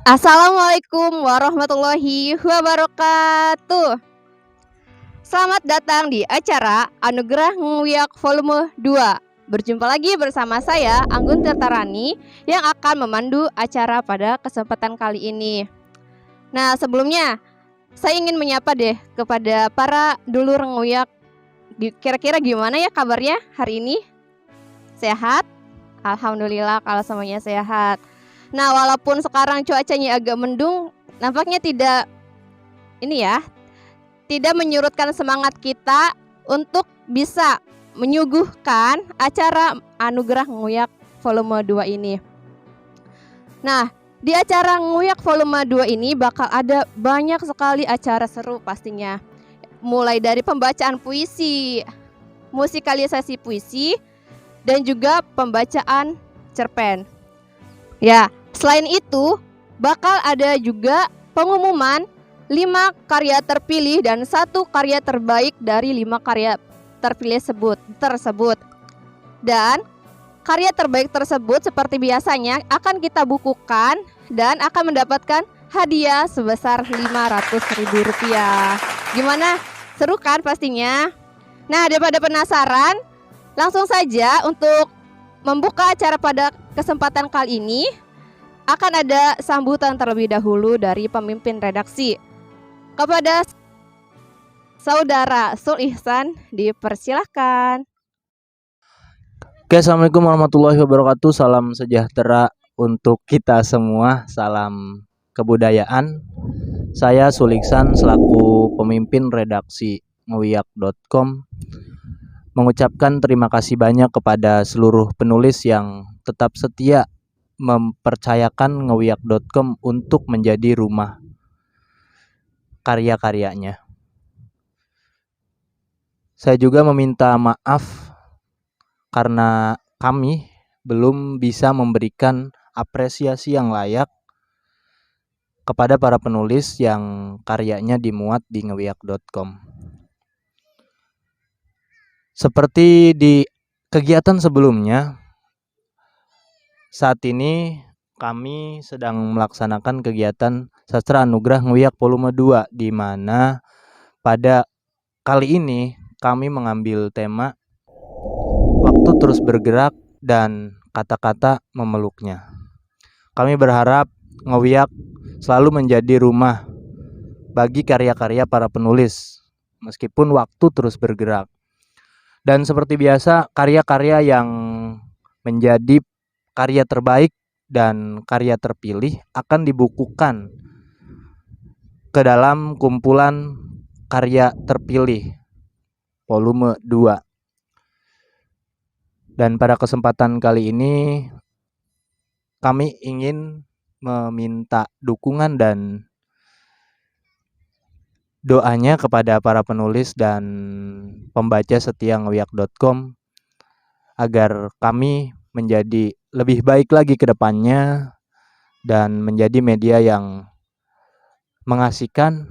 Assalamualaikum warahmatullahi wabarakatuh. Selamat datang di acara Anugerah Nguyak Volume 2. Berjumpa lagi bersama saya, Anggun Tirtarani, yang akan memandu acara pada kesempatan kali ini. Nah, sebelumnya saya ingin menyapa deh kepada para dulur nguyak. Kira-kira gimana ya kabarnya hari ini? Sehat? Alhamdulillah kalau semuanya sehat. Nah, walaupun sekarang cuacanya agak mendung, nampaknya tidak menyurutkan semangat kita untuk bisa menyuguhkan acara Anugerah Nguyak Volume 2 ini. Nah, di acara Nguyak Volume 2 ini bakal ada banyak sekali acara seru pastinya. Mulai dari pembacaan puisi, musikalisasi puisi, dan juga pembacaan cerpen. Ya, selain itu bakal ada juga pengumuman 5 karya terpilih dan 1 karya terbaik dari 5 karya terpilih tersebut. Dan karya terbaik tersebut seperti biasanya akan kita bukukan dan akan mendapatkan hadiah sebesar Rp500.000. Gimana? Seru kan pastinya? Nah, daripada penasaran, langsung saja untuk membuka acara pada kesempatan kali ini akan ada sambutan terlebih dahulu dari pemimpin redaksi. Kepada Saudara Sul Ihsan, dipersilahkan. Oke, Assalamualaikum warahmatullahi wabarakatuh. Salam sejahtera untuk kita semua. Salam kebudayaan. Saya Sul Ihsan selaku pemimpin redaksi nguyak.com mengucapkan terima kasih banyak kepada seluruh penulis yang tetap setia mempercayakan nguyak.com untuk menjadi rumah karya-karyanya. Saya juga meminta maaf karena kami belum bisa memberikan apresiasi yang layak kepada para penulis yang karyanya dimuat di nguyak.com. Seperti di kegiatan sebelumnya, saat ini kami sedang melaksanakan kegiatan Sastra Anugerah Nguyak Volume 2, di mana pada kali ini kami mengambil tema Waktu Terus Bergerak dan Kata-kata Memeluknya. Kami berharap Nguyak selalu menjadi rumah bagi karya-karya para penulis, meskipun waktu terus bergerak. Dan seperti biasa, karya-karya yang menjadi karya terbaik dan karya terpilih akan dibukukan ke dalam kumpulan karya terpilih volume 2. Dan pada kesempatan kali ini kami ingin meminta dukungan dan doanya kepada para penulis dan pembaca setia nguyak.com agar kami menjadi lebih baik lagi ke depannya dan menjadi media yang mengasihkan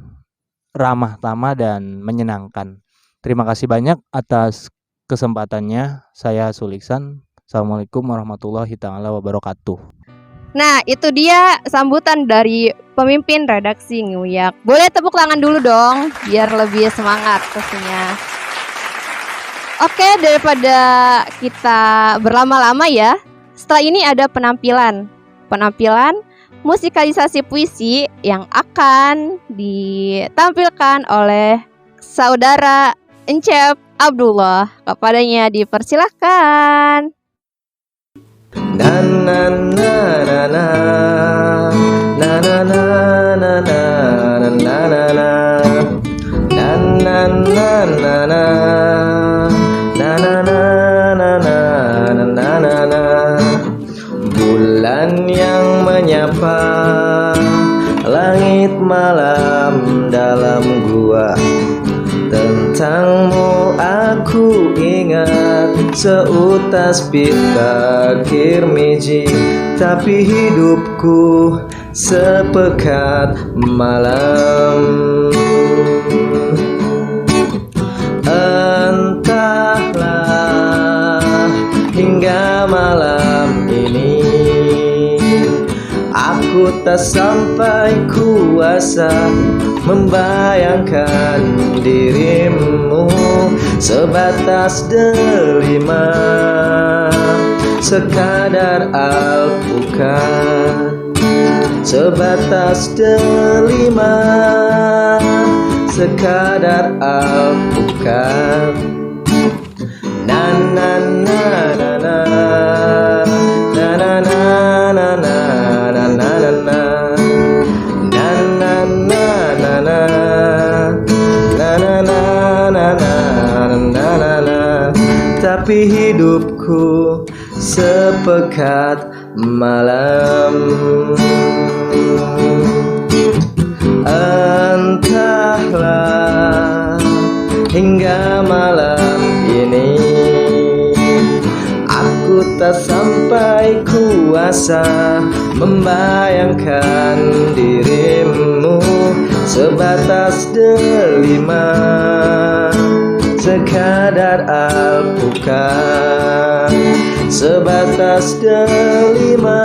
ramah tamah dan menyenangkan. Terima kasih banyak atas kesempatannya. Saya Suliksan. Assalamualaikum warahmatullahi taala wabarakatuh. Nah, itu dia sambutan dari pemimpin redaksi Nguyak. Boleh tepuk tangan dulu dong, biar lebih semangat pastinya. Oke, daripada kita berlama-lama ya, setelah ini ada penampilan musikalisasi puisi yang akan ditampilkan oleh saudara Encep Abdullah. Kepadanya dipersilahkan. Na na na na na na na na na na na na na na na na na na na na. Bulan yang menyapa langit malam dalam gua. Tentangmu aku ingat seutas pita kirmiji, tapi hidupku sepekat malam. Entahlah hingga malam ini aku tak sampai kuasa membayangkan dirimu sebatas delima, sekadar alpukat, sebatas delima, sekadar alpukat. Na na na na na na na na na na na na na. Tapi hidupku sepekat malam. Entahlah hingga malam ini aku tak sampai kuasa membayangkan dirimu sebatas delima, sekadar alpukat, sebatas delima,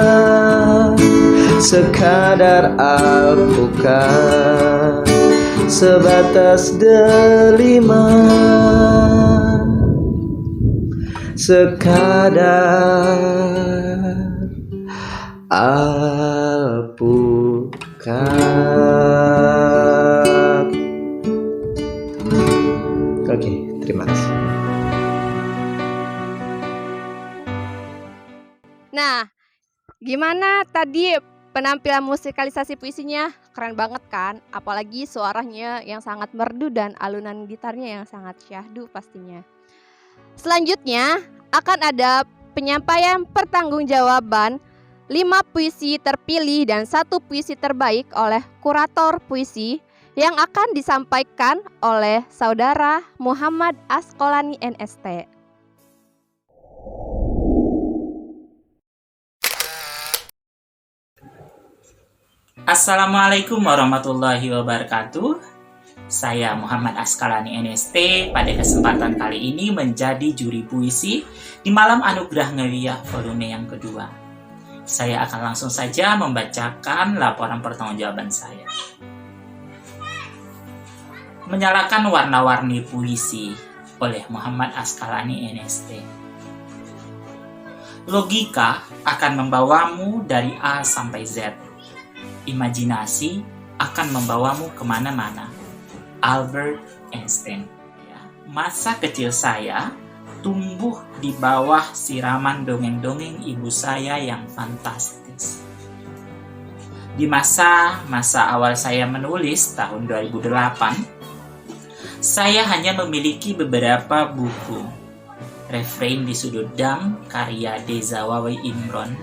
sekadar alpukat, sebatas delima, sekadar alpukat. Oke, terima kasih. Nah, gimana tadi penampilan musikalisasi puisinya? Keren banget kan? Apalagi suaranya yang sangat merdu dan alunan gitarnya yang sangat syahdu pastinya. Selanjutnya akan ada penyampaian pertanggungjawaban 5 puisi terpilih dan 1 puisi terbaik oleh kurator puisi yang akan disampaikan oleh saudara Muhammad Asqalani NST. Assalamualaikum warahmatullahi wabarakatuh. Saya Muhammad Asqalani NST pada kesempatan kali ini menjadi juri puisi di Malam Anugerah Ngewiyah volume yang kedua. Saya akan langsung saja membacakan laporan pertanggungjawaban saya. Menyalakan warna-warni puisi oleh Muhammad Asqalani NST. Logika akan membawamu dari A sampai Z. Imajinasi akan membawamu kemana-mana. Albert Einstein. Masa kecil saya tumbuh di bawah siraman dongeng-dongeng ibu saya yang fantastis. Di masa awal saya menulis tahun 2008, saya hanya memiliki beberapa buku. Refrain di Sudut Dam karya Deza Wawi Imron,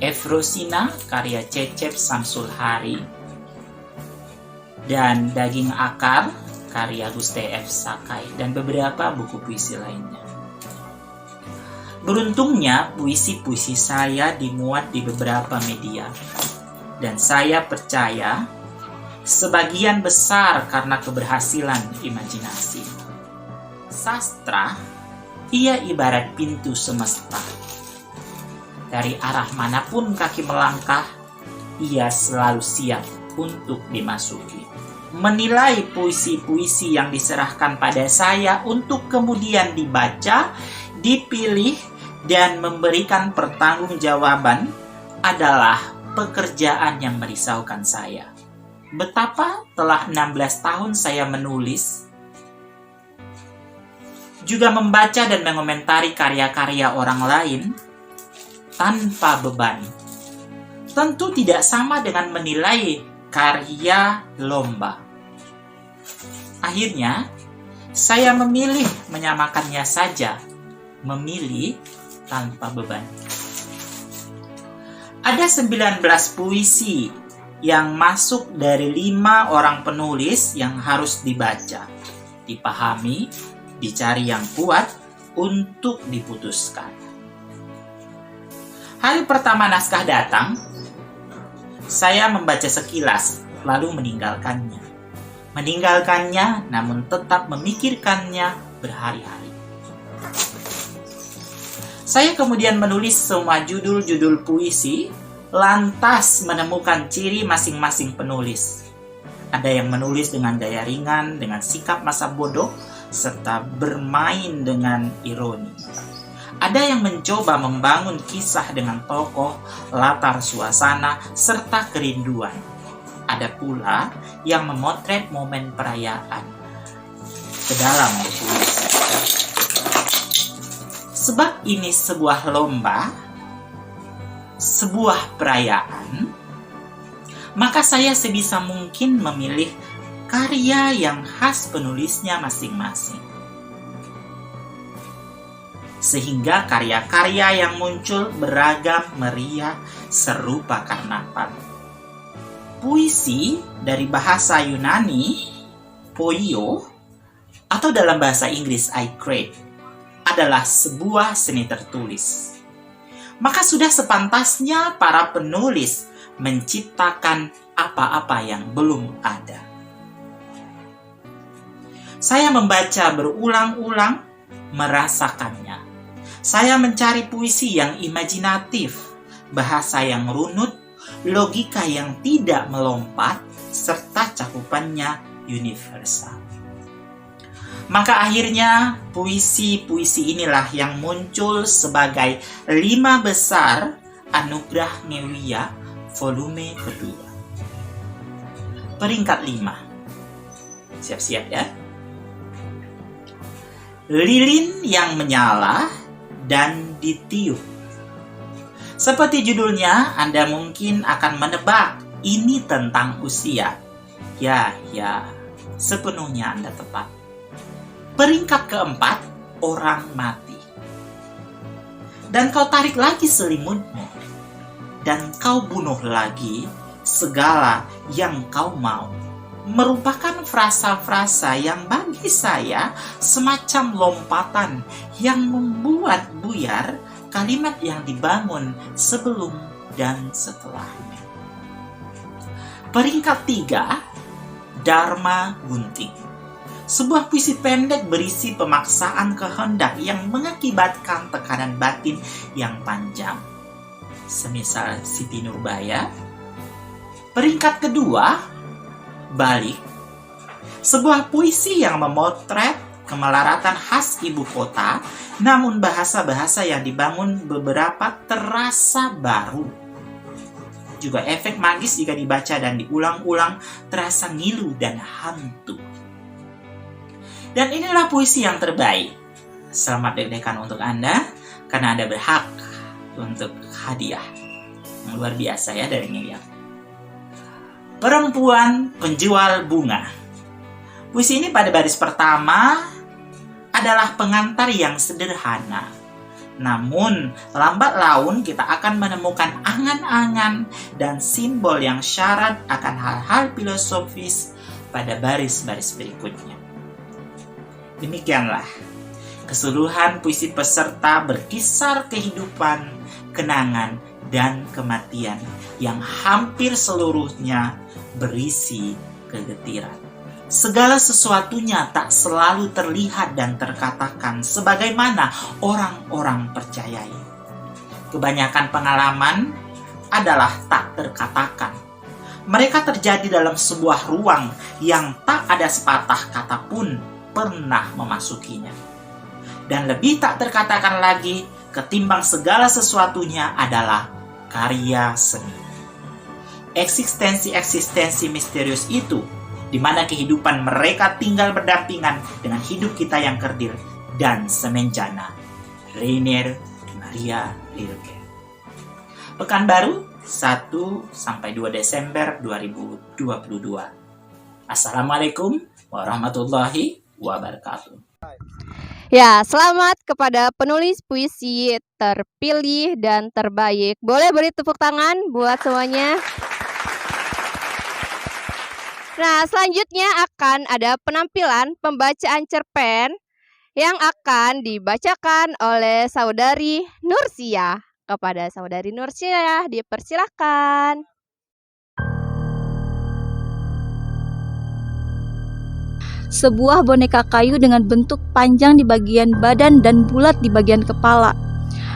Efrosina karya Cecep Samsul Hari, dan Daging Akar karya Guste F. Sakai, dan beberapa buku puisi lainnya. Beruntungnya puisi-puisi saya dimuat di beberapa media, dan saya percaya sebagian besar karena keberhasilan imajinasi. Sastra, ia ibarat pintu semesta. Dari arah manapun kaki melangkah, ia selalu siap untuk dimasuki. Menilai puisi-puisi yang diserahkan pada saya untuk kemudian dibaca, dipilih, dan memberikan pertanggungjawaban adalah pekerjaan yang merisaukan saya. Betapa telah 16 tahun saya menulis, juga membaca dan mengomentari karya-karya orang lain tanpa beban. Tentu tidak sama dengan menilai karya lomba. Akhirnya, saya memilih menyamakannya saja, memilih tanpa beban. Ada 19 puisi yang masuk dari 5 orang penulis yang harus dibaca, dipahami, dicari yang kuat untuk diputuskan. Hari pertama naskah datang, saya membaca sekilas, lalu meninggalkannya. Meninggalkannya, namun tetap memikirkannya berhari-hari. Saya kemudian menulis semua judul-judul puisi, lantas menemukan ciri masing-masing penulis. Ada yang menulis dengan gaya ringan, dengan sikap masa bodoh, serta bermain dengan ironi. Ada yang mencoba membangun kisah dengan tokoh, latar suasana, serta kerinduan. Ada pula yang memotret momen perayaan ke dalam puisi. Sebab ini sebuah lomba, sebuah perayaan, maka saya sebisa mungkin memilih karya yang khas penulisnya masing-masing. Sehingga karya-karya yang muncul beragam, meriah, serupa karnaval. Puisi dari bahasa Yunani, poio, atau dalam bahasa Inggris, I create, adalah sebuah seni tertulis. Maka sudah sepantasnya para penulis menciptakan apa-apa yang belum ada. Saya membaca berulang-ulang, merasakannya. Saya mencari puisi yang imajinatif, bahasa yang runut, logika yang tidak melompat, serta cakupannya universal. Maka akhirnya puisi-puisi inilah yang muncul sebagai 5 besar Anugerah Ngewia volume kedua. Peringkat 5. Siap-siap ya. Lilin yang menyala dan ditiup. Seperti judulnya, Anda mungkin akan menebak ini tentang usia. Ya, sepenuhnya Anda tepat. Peringkat keempat, orang mati. Dan kau tarik lagi selimutmu, dan kau bunuh lagi segala yang kau mau. Merupakan frasa-frasa yang bagi saya semacam lompatan yang membuat buyar kalimat yang dibangun sebelum dan setelahnya. Peringkat 3, Dharma Gunting. Sebuah puisi pendek berisi pemaksaan kehendak yang mengakibatkan tekanan batin yang panjang. Semisal Siti Nurbaya. Peringkat kedua, Balik. Sebuah puisi yang memotret kemelaratan khas ibu kota, namun bahasa-bahasa yang dibangun beberapa terasa baru. Juga efek magis jika dibaca dan diulang-ulang terasa ngilu dan hantu. Dan inilah puisi yang terbaik. Selamat deg-degan untuk Anda, karena Anda berhak untuk hadiah yang luar biasa ya dari Ngewia. Perempuan Penjual Bunga. Puisi ini pada baris pertama adalah pengantar yang sederhana. Namun, lambat laun kita akan menemukan angan-angan dan simbol yang syarat akan hal-hal filosofis pada baris-baris berikutnya. Demikianlah, keseluruhan puisi peserta berkisar kehidupan, kenangan, dan kematian yang hampir seluruhnya berisi kegetiran. Segala sesuatunya tak selalu terlihat dan terkatakan sebagaimana orang-orang percayai. Kebanyakan pengalaman adalah tak terkatakan. Mereka terjadi dalam sebuah ruang yang tak ada sepatah kata pun pernah memasukinya. Dan lebih tak terkatakan lagi ketimbang segala sesuatunya adalah karya seni. Eksistensi-eksistensi misterius itu, di mana kehidupan mereka tinggal berdampingan dengan hidup kita yang kerdil dan semenjana. Rainier Maria Rilke. Pekanbaru, 1-2 Desember 2022. Assalamualaikum warahmatullahi wabarakatuh. Ya, selamat kepada penulis puisi terpilih dan terbaik. Boleh beri tepuk tangan buat semuanya. Nah, selanjutnya akan ada penampilan pembacaan cerpen yang akan dibacakan oleh Saudari Nursia. Kepada Saudari Nursia, dipersilakan. Sebuah boneka kayu dengan bentuk panjang di bagian badan dan bulat di bagian kepala.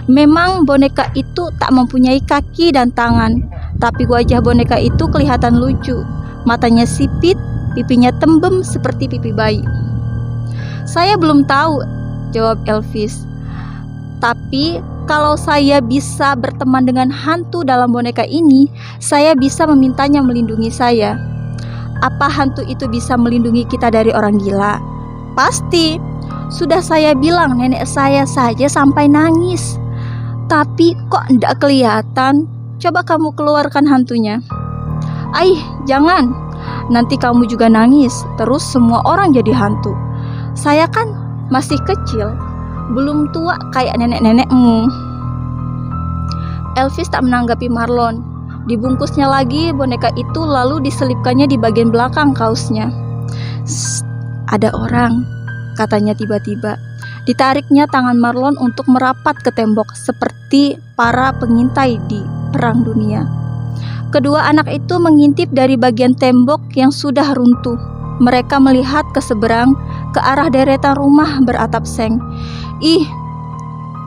Memang boneka itu tak mempunyai kaki dan tangan, tapi wajah boneka itu kelihatan lucu. Matanya sipit, pipinya tembem seperti pipi bayi. Saya belum tahu, jawab Elvis. Tapi kalau saya bisa berteman dengan hantu dalam boneka ini, saya bisa memintanya melindungi saya. Apa hantu itu bisa melindungi kita dari orang gila? Pasti. Sudah saya bilang nenek saya saja sampai nangis. Tapi kok enggak kelihatan? Coba kamu keluarkan hantunya. Jangan. Nanti kamu juga nangis. Terus semua orang jadi hantu. Saya kan masih kecil. Belum tua kayak nenek-nenekmu. Elvis tak menanggapi Marlon. Dibungkusnya lagi boneka itu lalu diselipkannya di bagian belakang kaosnya. Ada orang, katanya tiba-tiba. Ditariknya tangan Marlon untuk merapat ke tembok seperti para pengintai di Perang Dunia. Kedua anak itu mengintip dari bagian tembok yang sudah runtuh. Mereka melihat ke seberang, ke arah deretan rumah beratap seng.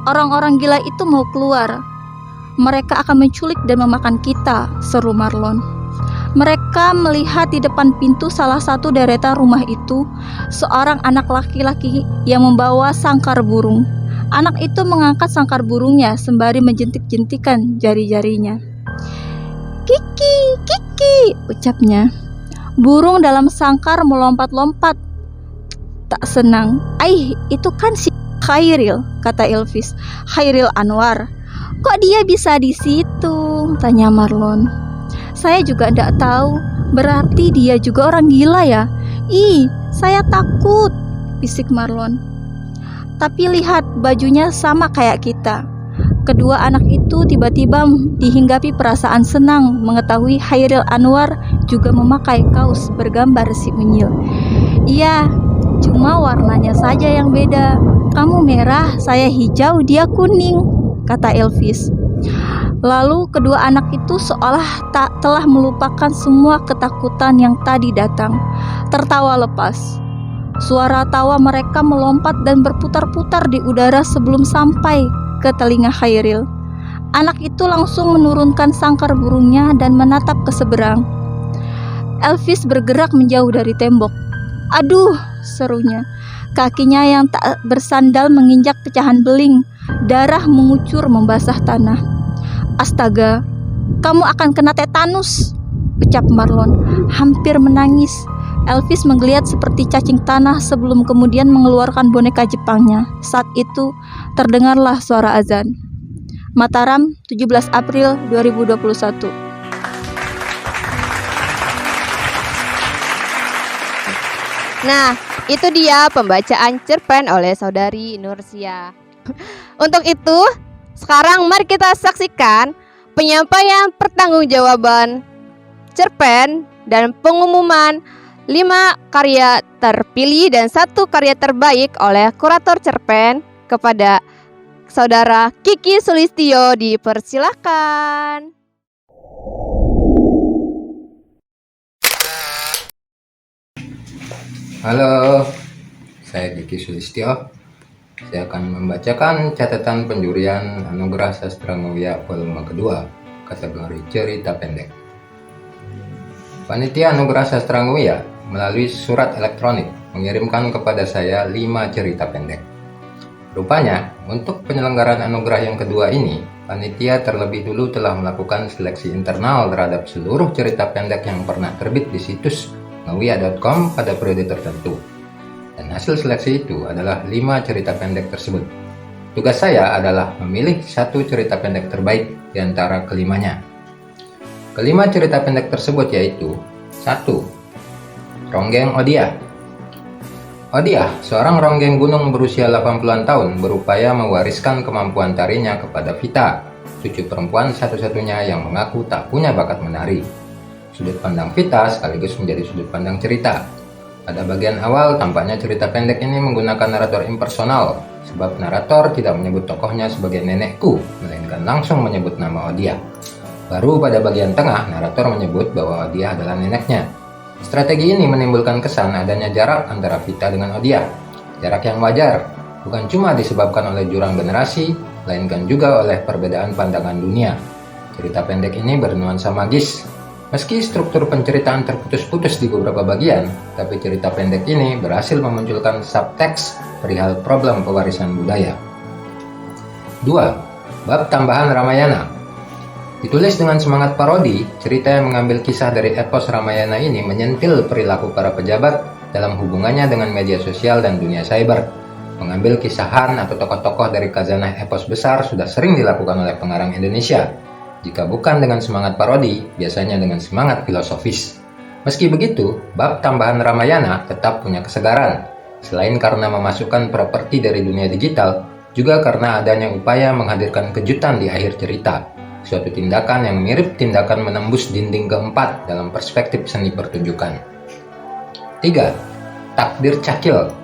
Orang-orang gila itu mau keluar. Mereka akan menculik dan memakan kita, seru Marlon. Mereka melihat di depan pintu salah satu deretan rumah itu seorang anak laki-laki yang membawa sangkar burung. Anak itu mengangkat sangkar burungnya sembari menjentik-jentikan jari-jarinya. Kiki, Kiki, ucapnya. Burung dalam sangkar melompat-lompat. Tak senang. Itu kan si Khairil, kata Elvis. Khairil Anwar. Kok dia bisa di situ? Tanya Marlon. Saya juga tidak tahu. Berarti dia juga orang gila ya? Saya takut, bisik Marlon. Tapi lihat, bajunya sama kayak kita. Kedua anak itu tiba-tiba dihinggapi perasaan senang mengetahui Khairil Anwar juga memakai kaos bergambar si unyil. Iya, cuma warnanya saja yang beda. Kamu merah, saya hijau, dia kuning, kata Elvis. Lalu kedua anak itu seolah tak telah melupakan semua ketakutan yang tadi datang. Tertawa lepas. Suara tawa mereka melompat dan berputar-putar di udara sebelum sampai ke telinga Khairil. Anak itu langsung menurunkan sangkar burungnya dan menatap ke seberang. Elvis bergerak menjauh dari tembok. Aduh, serunya. Kakinya yang tak bersandal menginjak pecahan beling. Darah mengucur membasah tanah. Astaga, kamu akan kena tetanus, ucap Marlon, hampir menangis. Elvis menggeliat seperti cacing tanah sebelum kemudian mengeluarkan boneka Jepangnya. Saat itu terdengarlah suara azan. Mataram, 17 April 2021. Nah, itu dia pembacaan cerpen oleh Saudari Nursia. Untuk itu, sekarang mari kita saksikan penyampaian pertanggungjawaban cerpen dan pengumuman 5 karya terpilih dan 1 karya terbaik oleh kurator cerpen kepada Saudara Kiki Sulistyo. Dipersilakan. Halo, saya Diki Sulistyo. Saya akan membacakan catatan penjurian Anugerah Sastra Mulia volume kedua, kategori cerita pendek. Panitia Anugerah Sastra Mulia melalui surat elektronik mengirimkan kepada saya 5 cerita pendek. Rupanya, untuk penyelenggaraan anugerah yang kedua ini, panitia terlebih dulu telah melakukan seleksi internal terhadap seluruh cerita pendek yang pernah terbit di situs ngewia.com pada periode tertentu. Dan hasil seleksi itu adalah 5 cerita pendek tersebut. Tugas saya adalah memilih 1 cerita pendek terbaik di antara kelimanya. Kelima cerita pendek tersebut yaitu 1. Ronggeng Odia. Odia, seorang ronggeng gunung berusia 80-an tahun, berupaya mewariskan kemampuan tarinya kepada Vita, cucu perempuan satu-satunya yang mengaku tak punya bakat menari. Sudut pandang Vita sekaligus menjadi sudut pandang cerita. Pada bagian awal, tampaknya cerita pendek ini menggunakan narator impersonal, sebab narator tidak menyebut tokohnya sebagai nenekku, melainkan langsung menyebut nama Odia. Baru pada bagian tengah, narator menyebut bahwa Odia adalah neneknya. Strategi ini menimbulkan kesan adanya jarak antara Vita dengan Odia. Jarak yang wajar, bukan cuma disebabkan oleh jurang generasi, melainkan juga oleh perbedaan pandangan dunia. Cerita pendek ini bernuansa magis. Meski struktur penceritaan terputus-putus di beberapa bagian, tapi cerita pendek ini berhasil memunculkan subteks perihal problem pewarisan budaya. 2. Bab tambahan Ramayana. Ditulis dengan semangat parodi, cerita yang mengambil kisah dari epos Ramayana ini menyentil perilaku para pejabat dalam hubungannya dengan media sosial dan dunia cyber. Mengambil kisahan atau tokoh-tokoh dari khazanah epos besar sudah sering dilakukan oleh pengarang Indonesia. Jika bukan dengan semangat parodi, biasanya dengan semangat filosofis. Meski begitu, bab tambahan Ramayana tetap punya kesegaran. Selain karena memasukkan properti dari dunia digital, juga karena adanya upaya menghadirkan kejutan di akhir cerita. Suatu tindakan yang mirip tindakan menembus dinding keempat dalam perspektif seni pertunjukan. 3. Takdir Cakil.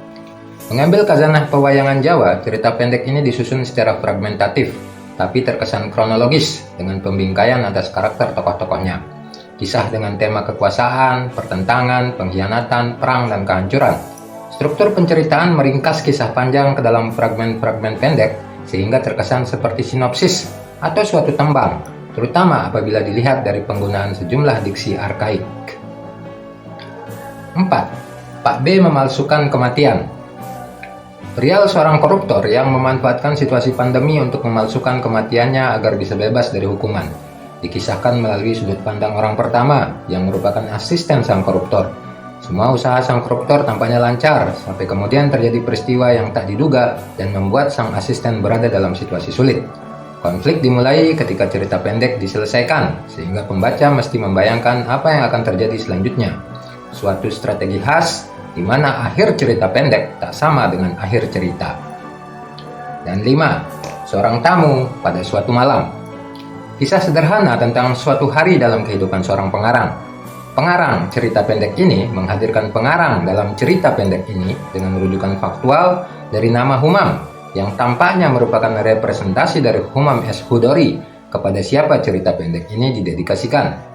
Mengambil khazanah pewayangan Jawa, cerita pendek ini disusun secara fragmentatif, tapi terkesan kronologis dengan pembingkaian atas karakter tokoh-tokohnya. Kisah dengan tema kekuasaan, pertentangan, pengkhianatan, perang, dan kehancuran. Struktur penceritaan meringkas kisah panjang ke dalam fragmen-fragmen pendek sehingga terkesan seperti sinopsis atau suatu tembang, terutama apabila dilihat dari penggunaan sejumlah diksi arkaik. 4. Pak B memalsukan kematian. Perihal seorang koruptor yang memanfaatkan situasi pandemi untuk memalsukan kematiannya agar bisa bebas dari hukuman. Dikisahkan melalui sudut pandang orang pertama yang merupakan asisten sang koruptor. Semua usaha sang koruptor tampaknya lancar sampai kemudian terjadi peristiwa yang tak diduga dan membuat sang asisten berada dalam situasi sulit. Konflik dimulai ketika cerita pendek diselesaikan sehingga pembaca mesti membayangkan apa yang akan terjadi selanjutnya. Suatu strategi khas di mana akhir cerita pendek tak sama dengan akhir cerita. Dan 5. Seorang tamu pada suatu malam. Kisah sederhana tentang suatu hari dalam kehidupan seorang pengarang. Pengarang cerita pendek ini menghadirkan pengarang dalam cerita pendek ini dengan rujukan faktual dari nama Humam, yang tampaknya merupakan representasi dari Humam S. Hudori kepada siapa cerita pendek ini didedikasikan.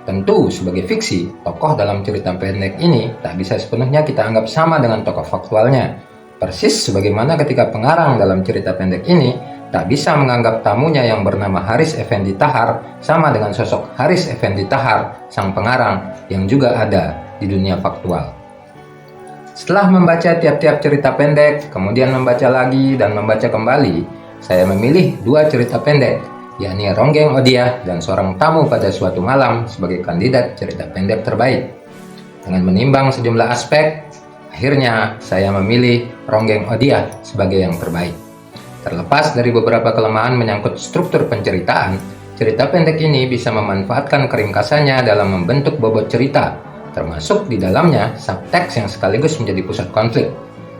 Tentu, sebagai fiksi, tokoh dalam cerita pendek ini tak bisa sepenuhnya kita anggap sama dengan tokoh faktualnya. Persis sebagaimana ketika pengarang dalam cerita pendek ini tak bisa menganggap tamunya yang bernama Haris Effendi Tahar sama dengan sosok Haris Effendi Tahar, sang pengarang yang juga ada di dunia faktual. Setelah membaca tiap-tiap cerita pendek, kemudian membaca lagi dan membaca kembali, saya memilih 2 cerita pendek, yakni Ronggeng Odia dan Seorang Tamu pada Suatu Malam sebagai kandidat cerita pendek terbaik. Dengan menimbang sejumlah aspek, akhirnya saya memilih Ronggeng Odia sebagai yang terbaik. Terlepas dari beberapa kelemahan menyangkut struktur penceritaan, cerita pendek ini bisa memanfaatkan keringkasannya dalam membentuk bobot cerita, termasuk di dalamnya subteks yang sekaligus menjadi pusat konflik.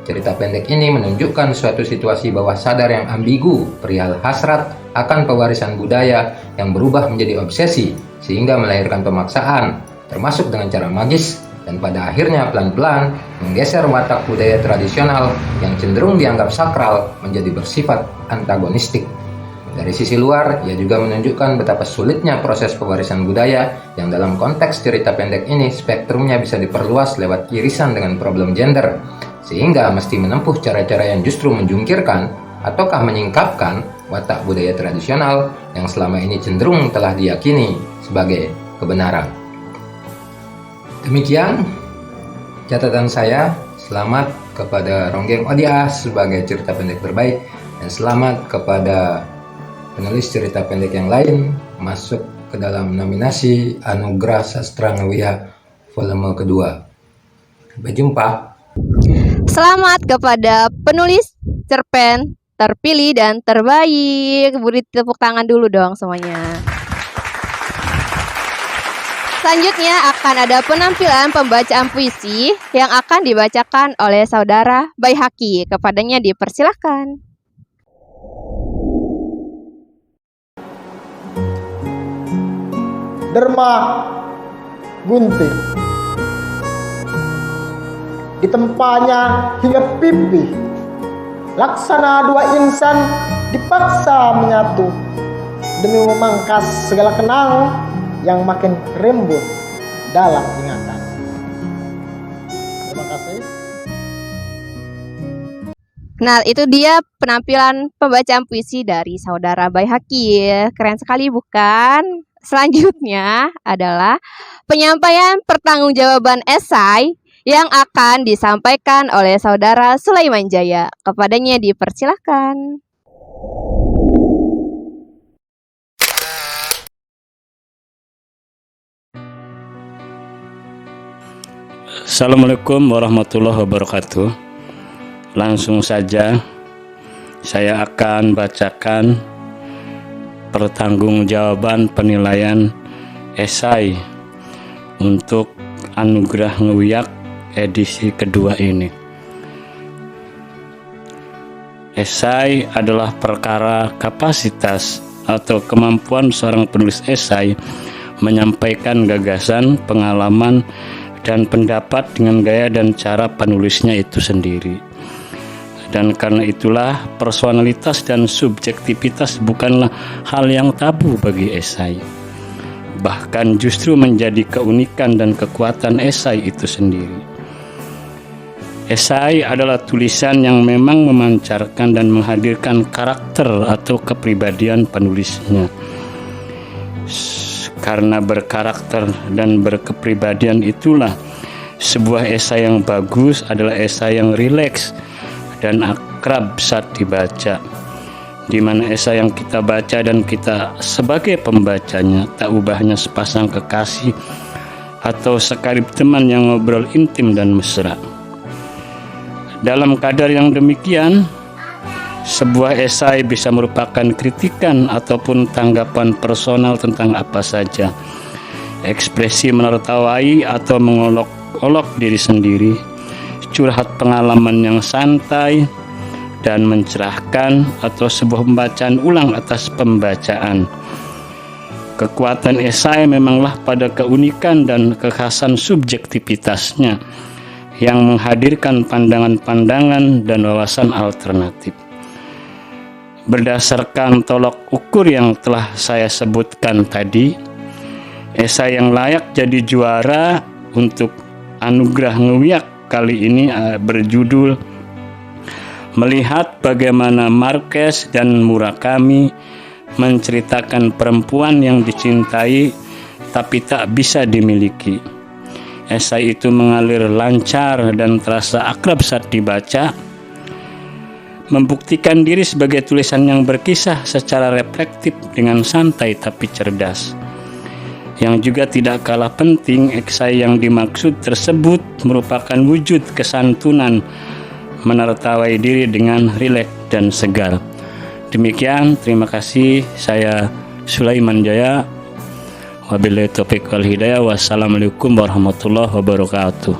Cerita pendek ini menunjukkan suatu situasi bawah sadar yang ambigu perihal hasrat akan pewarisan budaya yang berubah menjadi obsesi sehingga melahirkan pemaksaan, termasuk dengan cara magis, dan pada akhirnya pelan-pelan menggeser watak budaya tradisional yang cenderung dianggap sakral menjadi bersifat antagonistik. Dari sisi luar, ia juga menunjukkan betapa sulitnya proses pewarisan budaya yang dalam konteks cerita pendek ini spektrumnya bisa diperluas lewat irisan dengan problem gender, sehingga mesti menempuh cara-cara yang justru menjungkirkan ataukah menyingkapkan watak budaya tradisional yang selama ini cenderung telah diyakini sebagai kebenaran. Demikian catatan saya. Selamat kepada Ronggeng Odia sebagai cerita pendek terbaik, dan selamat kepada penulis cerita pendek yang lain masuk ke dalam nominasi Anugerah Sastra Ngewiyah volume kedua. Sampai jumpa. Selamat kepada penulis cerpen terpilih dan terbaik. Beri tepuk tangan dulu dong semuanya. Selanjutnya akan ada penampilan pembacaan puisi yang akan dibacakan oleh saudara Baihaqi. Kepadanya dipersilahkan. Derma gunting ditempanya hingga pipi, laksana dua insan dipaksa menyatu demi memangkas segala kenang yang makin rimbun dalam ingatan. Terima kasih. Nah, itu dia penampilan pembacaan puisi dari saudara Baihaqi. Keren sekali bukan? Selanjutnya adalah penyampaian pertanggungjawaban esai yang akan disampaikan oleh saudara Sulaiman Jaya. Kepadanya dipersilahkan. Assalamualaikum warahmatullahi wabarakatuh. Langsung saja saya akan bacakan pertanggungjawaban penilaian esai untuk Anugerah Ngewiyaq edisi kedua ini. Esai adalah perkara kapasitas atau kemampuan seorang penulis esai menyampaikan gagasan, pengalaman, dan pendapat dengan gaya dan cara penulisnya itu sendiri. Dan karena itulah personalitas dan subjektivitas bukanlah hal yang tabu bagi esai. Bahkan justru menjadi keunikan dan kekuatan esai itu sendiri. Esai adalah tulisan yang memang memancarkan dan menghadirkan karakter atau kepribadian penulisnya. Karena berkarakter dan berkepribadian itulah sebuah esai yang bagus adalah esai yang rileks dan akrab saat dibaca, di mana esai yang kita baca dan kita sebagai pembacanya tak ubahnya sepasang kekasih atau sekarib teman yang ngobrol intim dan mesra. Dalam kadar yang demikian, sebuah esai bisa merupakan kritikan ataupun tanggapan personal tentang apa saja, ekspresi menertawai atau mengolok-olok diri sendiri, curhat pengalaman yang santai dan mencerahkan, atau sebuah pembacaan ulang atas pembacaan. Kekuatan esai memanglah pada keunikan dan kekhasan subjektivitasnya yang menghadirkan pandangan-pandangan dan wawasan alternatif. Berdasarkan tolok ukur yang telah saya sebutkan tadi, esai yang layak jadi juara untuk Anugerah Ngewiyaq kali ini berjudul Melihat Bagaimana Marquez dan Murakami Menceritakan Perempuan yang Dicintai Tapi Tak Bisa Dimiliki. Esai itu mengalir lancar dan terasa akrab saat dibaca, membuktikan diri sebagai tulisan yang berkisah secara reflektif dengan santai tapi cerdas. Yang juga tidak kalah penting, esai yang dimaksud tersebut merupakan wujud kesantunan menertawai diri dengan rileks dan segar. Demikian, terima kasih. Saya Sulaiman Jaya. Wabillahi taufiq wal hidayah. Wassalamualaikum warahmatullahi wabarakatuh.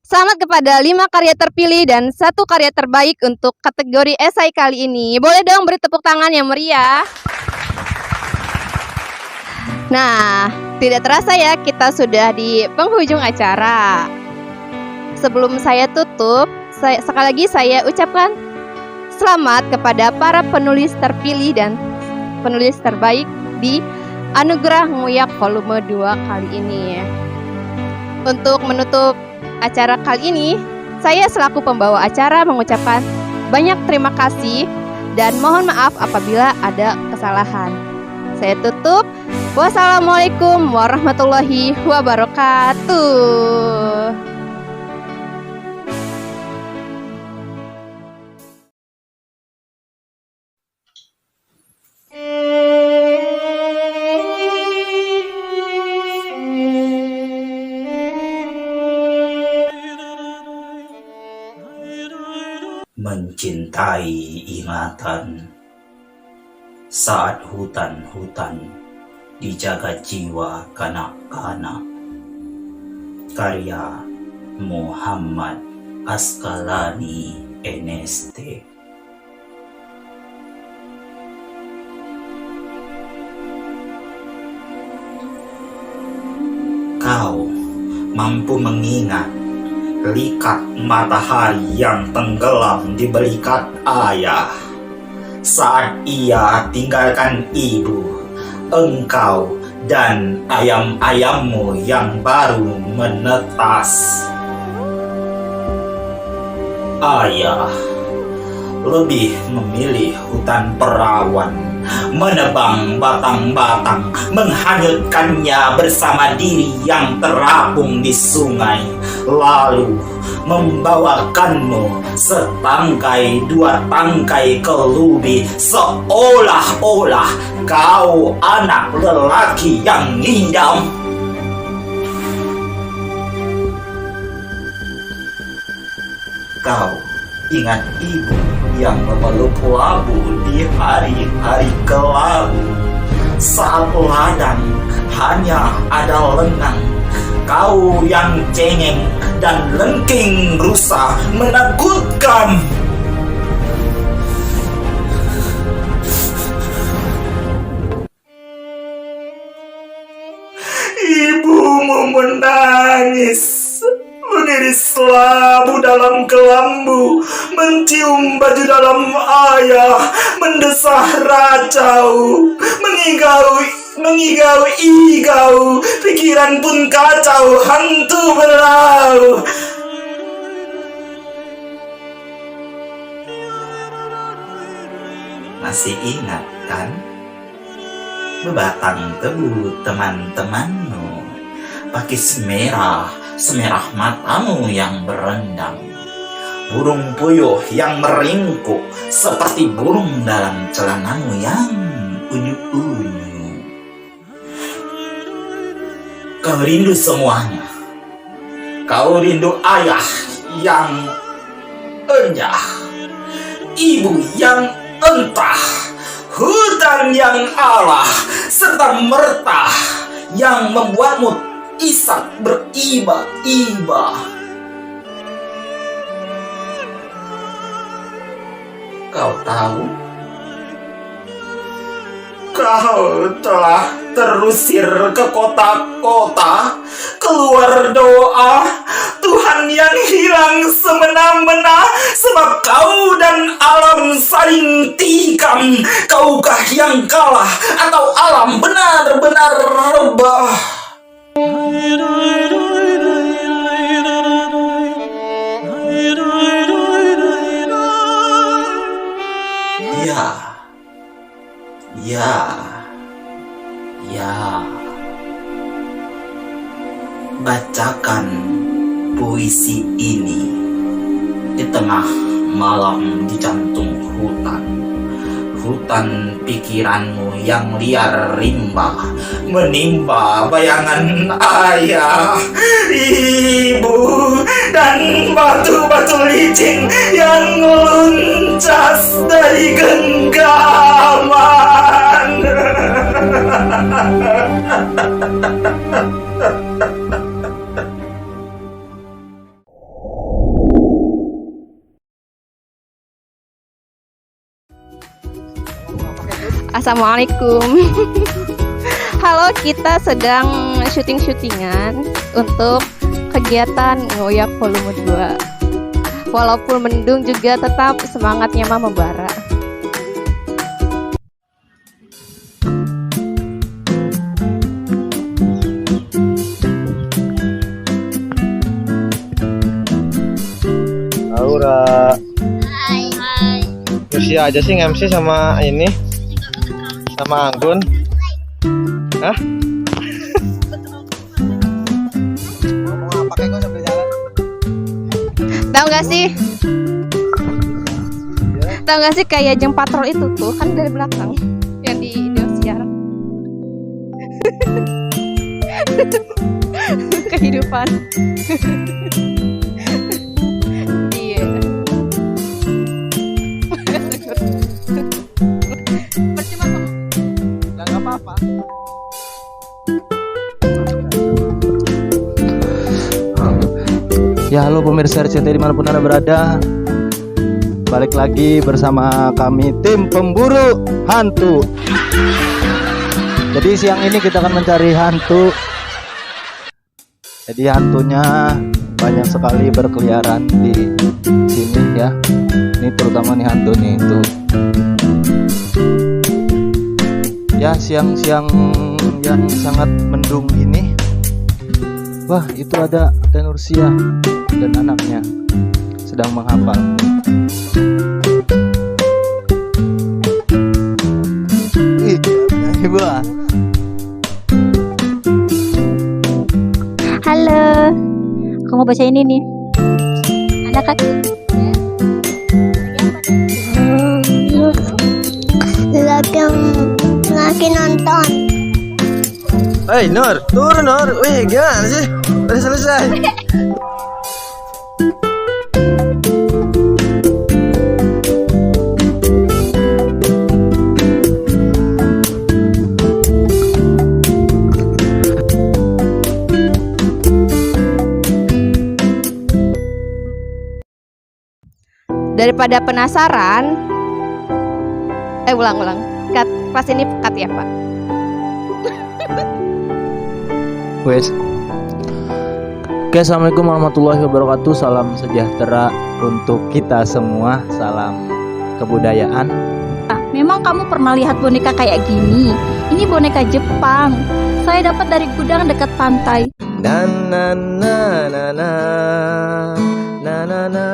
Selamat kepada 5 karya terpilih dan 1 karya terbaik untuk kategori esai kali ini. Boleh dong beri tepuk tangan yang meriah. Nah, tidak terasa ya kita sudah di penghujung acara. Sebelum saya tutup, sekali lagi saya ucapkan Selamat kepada para penulis terpilih dan penulis terbaik di Anugerah Nguyak volume 2 kali ini. Untuk menutup acara kali ini, saya selaku pembawa acara mengucapkan banyak terima kasih dan mohon maaf apabila ada kesalahan. Saya tutup. Wassalamualaikum warahmatullahi wabarakatuh. Mencintai ingatan saat hutan-hutan dijaga jiwa kanak-kanak. Karya Muhammad Asqalani NST. Kau mampu mengingat likat matahari yang tenggelam di belikat ayah saat ia tinggalkan ibu, engkau dan ayam-ayammu yang baru menetas. Ayah lebih memilih hutan perawan, menebang batang-batang, menghanyutkannya bersama diri yang terapung di sungai, lalu membawakanmu setangkai dua tangkai kelubi, seolah-olah kau anak lelaki yang ngidam. Kau ingat ibu yang memeluk labu di hari-hari kelabu, saat ladang hanya ada lengang. Kau yang cengeng dan lengking rusa menakutkan. Ibumu menangis, mengiris labu dalam kelambu, mencium baju dalam ayah, mendesah racau, mengigau-igau, pikiran pun kacau, hantu belau. Masih ingat kan? Bebatang tebu teman-temanmu, pakis merah, semerah matamu yang berendam, burung puyuh yang meringkuk seperti burung dalam celanamu yang unyu-unyu. Kau rindu semuanya. Kau rindu ayah yang enyah, ibu yang entah, hutan yang alah, serta mertah yang membuatmu isak beriba-iba. Kau tahu? Kau telah terusir ke kota-kota, keluar doa, Tuhan yang hilang semena-mena, sebab kau dan alam saling tikam. Kaukah yang kalah atau alam benar-benar rebah? Ya, bacakan puisi ini di tengah malam di jantung hutan pikiranmu yang liar rimba, menimba bayangan ayah, ibu, dan batu-batu licin yang meluncas dari genggaman. Assalamualaikum. Halo, kita sedang syuting-syutingan untuk kegiatan Ngoyak volume 2. Walaupun mendung juga tetap semangatnya mah membara. Aura. Kursi aja sih MC sama ini. Sama Anggun. Hah? Ngomong apa kayak gue sambil jalan? Tahu gak sih? Tahu gak sih kayak jeng patrol itu tuh kan dari belakang yang di Indosiar. Kehidupan. Iya. Percuma kok. Lah nggak apa-apa. Ya halo pemirsa RCTI dimanapun Anda berada. Balik lagi bersama kami tim pemburu hantu. Jadi siang ini kita akan mencari hantu. Jadi hantunya banyak sekali berkeliaran di sini ya. Ini terutama nih hantu nih itu. Ya siang-siang yang sangat mendung ini. Wah itu ada Nursia dan anaknya sedang menghafal. Ih, ibu. Halo, aku mau baca ini nih. Anak kaki. Lagi nonton. Hei Nur, turun Nur. Wih gimana sih? Udah selesai. Daripada penasaran, ulang. Cut, pas ini cut ya Pak. Wes. Oke, assalamualaikum warahmatullahi wabarakatuh. Salam sejahtera untuk kita semua. Salam kebudayaan. Ah, memang kamu pernah lihat boneka kayak gini? Ini boneka Jepang. Saya dapat dari gudang dekat pantai. Na na na na na na na na